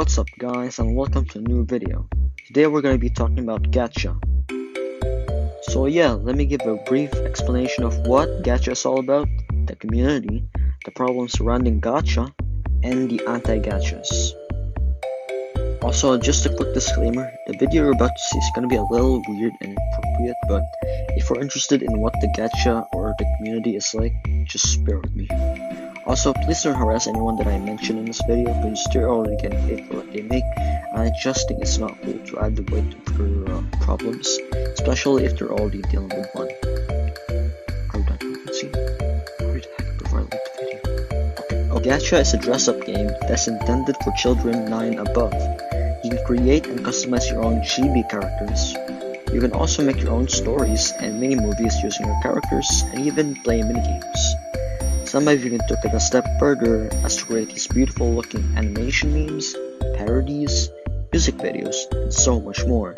What's up guys, and welcome to a new video. Today we're going to be talking about gacha. So yeah, let me give a brief explanation of what gacha is all about, the community, the problems surrounding gacha, and the anti-gachas. Also, just a quick disclaimer, the video you're about to see is going to be a little weird and inappropriate, but if you're interested in what the gacha or the community is like, just bear with me. Also, please don't harass anyone that I mention in this video because they're already getting paid for what they make, and I just think it's not cool to add the weight to their problems, especially if they're already dealing with one. Are we done? Let's see. Hurry the heck before I leave the video. Okay. Gacha is a dress-up game that's intended for children 9 above. You can create and customize your own chibi characters. You can also make your own stories and mini-movies using your characters, and even play minigames. Some of you can take it a step further as to create these beautiful looking animation memes, parodies, music videos, and so much more.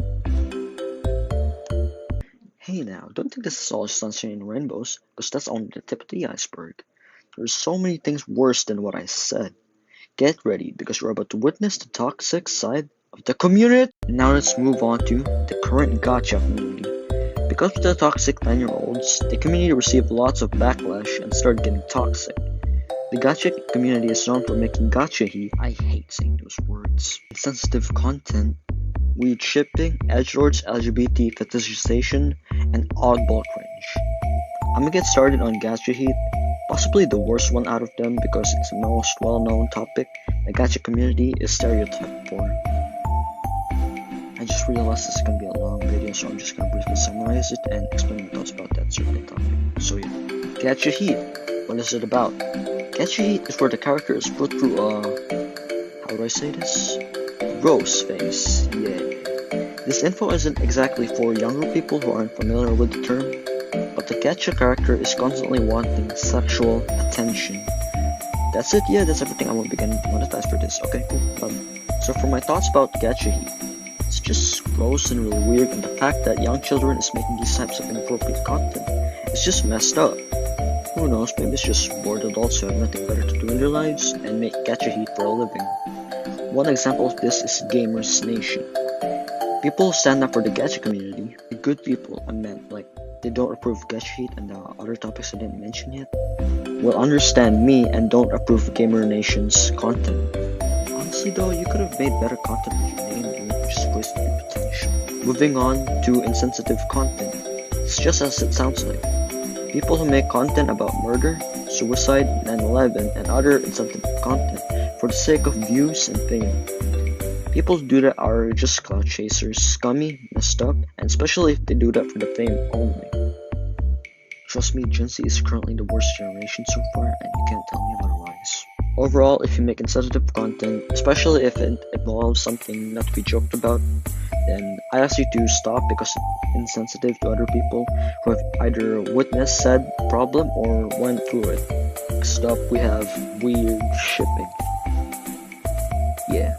Hey now, don't think this is all sunshine and rainbows, because that's only the tip of the iceberg. There's so many things worse than what I said. Get ready, because you're about to witness the toxic side of the community. Now let's move on to the current gacha community. Because of the toxic 9-year-olds, the community received lots of backlash and started getting toxic. The gacha community is known for making gacha heat, I hate saying those words, insensitive content, weed shipping, edgelords, LGBT fetishization, and oddball cringe. I'm gonna get started on gacha heat, possibly the worst one out of them because it's the most well-known topic the gacha community is stereotyped for. I just realized this is going to be a long video, so I'm just going to briefly summarize it and explain my thoughts about that certain topic. So yeah, gacha heat. What is it about? Gacha heat is where the character is put through how do I say this? Rose phase. Yeah. This info isn't exactly for younger people who aren't familiar with the term, but the gacha character is constantly wanting sexual attention. That's it. Yeah, that's everything. I won't be getting monetized for this. Okay, cool. So for my thoughts about gacha heat. It's just gross and really weird, and the fact that young children is making these types of inappropriate content is just messed up. Who knows, maybe it's just bored adults who have nothing better to do in their lives and make gacha heat for a living. One example of this is Gamers Nation. People who stand up for the gacha community, the good people I meant, like they don't approve of gacha heat and the other topics I didn't mention yet, will understand me and don't approve of Gamer Nation's content. Honestly though, you could have made better content with your name, dude. Just wasted your potential. Moving on to insensitive content. It's just as it sounds like. People who make content about murder, suicide, 9/11, and other insensitive content for the sake of views and fame. People who do that are just clout chasers, scummy, messed up, and especially if they do that for the fame only. Trust me, Gen Z is currently the worst generation so far, and you can't tell me otherwise. Overall, if you make insensitive content, especially if it involves something not to be joked about, then I ask you to stop because it's insensitive to other people who have either witnessed said problem or went through it. Next up, we have weird shipping. Yeah.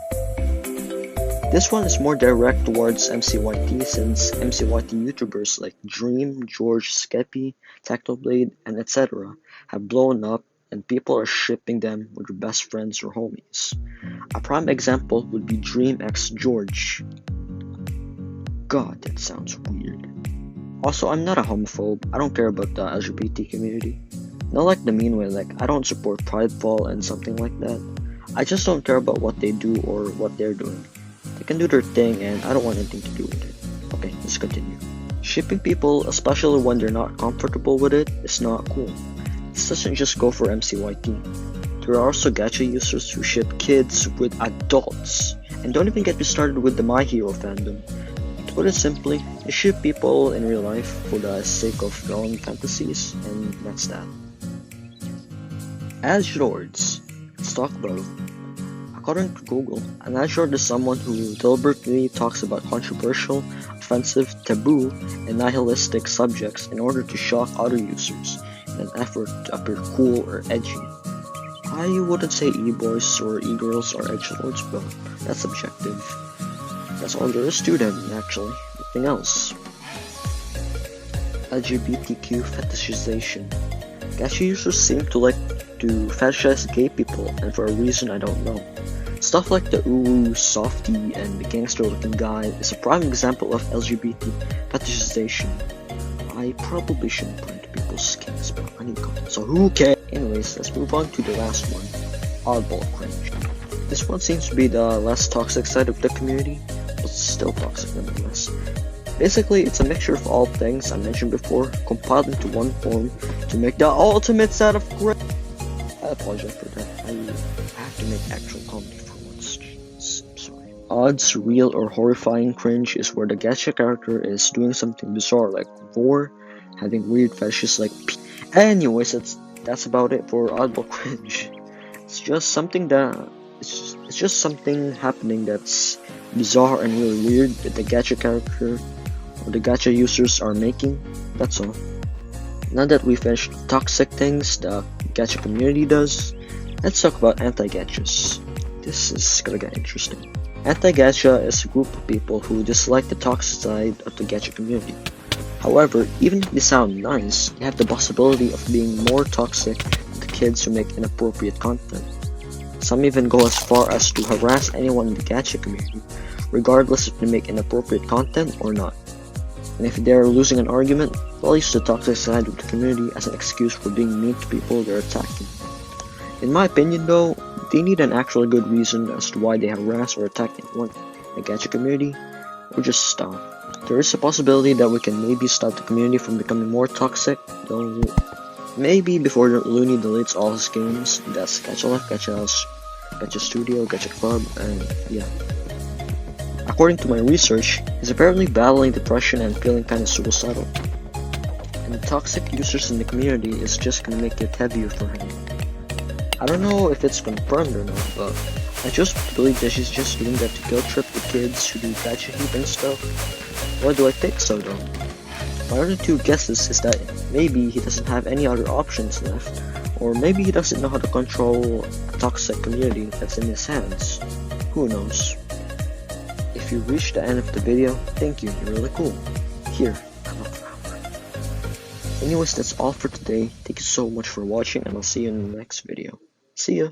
This one is more direct towards MCYT since MCYT YouTubers like Dream, George, Skeppy, Tactoblade, and etc. have blown up and people are shipping them with their best friends or homies. A prime example would be Dream x George. God, that sounds weird. Also, I'm not a homophobe. I don't care about the LGBT community. Not like the mean way, like I don't support prideful and something like that. I just don't care about what they do or what they're doing. They can do their thing and I don't want anything to do with it. Okay, let's continue. Shipping people, especially when they're not comfortable with it, is not cool. This doesn't just go for MCYT. There are also gacha users who ship kids with adults. And don't even get me started with the My Hero fandom. To put it simply, they ship people in real life for the sake of their own fantasies, and that's that. Edgelords. Let's talk about it. According to Google, an edgelord is someone who deliberately talks about controversial, offensive, taboo, and nihilistic subjects in order to shock other users in an effort to appear cool or edgy. I wouldn't say e-boys or e-girls are edgelords, but that's subjective. That's all there is to them, actually. Nothing else. LGBTQ fetishization. Gacha users seem to like to fetishize gay people, and for a reason I don't know. It's Stuff like the ooh softy and the gangster looking guy is a prime example of LGBT fetishization. I probably shouldn't print people's skins, but I need content, so who cares? Anyways, let's move on to the last one, oddball cringe. This one seems to be the less toxic side of the community, but still toxic nonetheless. Basically, it's a mixture of all things I mentioned before, compiled into one form to make the ultimate set of cringe. I apologize for that. I have to make actual comedy for once. Jeez, I'm sorry. Odd, surreal, or horrifying cringe is where the gacha character is doing something bizarre like war, having weird fetishes like Anyways, that's about it for oddball cringe. It's just something happening that's bizarre and really weird that the gacha character or the gacha users are making. That's all. Now that we finished the toxic things the gacha community does, let's talk about anti-gachas. This is gonna get interesting. Anti-gacha is a group of people who dislike the toxic side of the gacha community. However, even if they sound nice, they have the possibility of being more toxic than the kids who make inappropriate content. Some even go as far as to harass anyone in the gacha community, regardless if they make inappropriate content or not. And if they're losing an argument, they'll use the toxic side of the community as an excuse for being mean to people they're attacking. In my opinion though, they need an actual good reason as to why they harass or attack anyone in the gacha community, or just stop. There is a possibility that we can maybe stop the community from becoming more toxic, though maybe before Looney deletes all his games. That's Gacha Life, Gacha House, Gacha Studio, Gacha Club, and yeah. According to my research, he's apparently battling depression and feeling kinda suicidal. And the toxic users in the community is just gonna make it heavier for him. I don't know if it's confirmed or not, but I just believe that she's just doing that to guilt trip the kids who do gacha heap and stuff. Why do I think so though? My other two guesses is that maybe he doesn't have any other options left, or maybe he doesn't know how to control a toxic community that's in his hands. Who knows? If you reached the end of the video, thank you, you're really cool. Here, have a flower. Anyways, that's all for today. Thank you so much for watching, and I'll see you in the next video. See ya!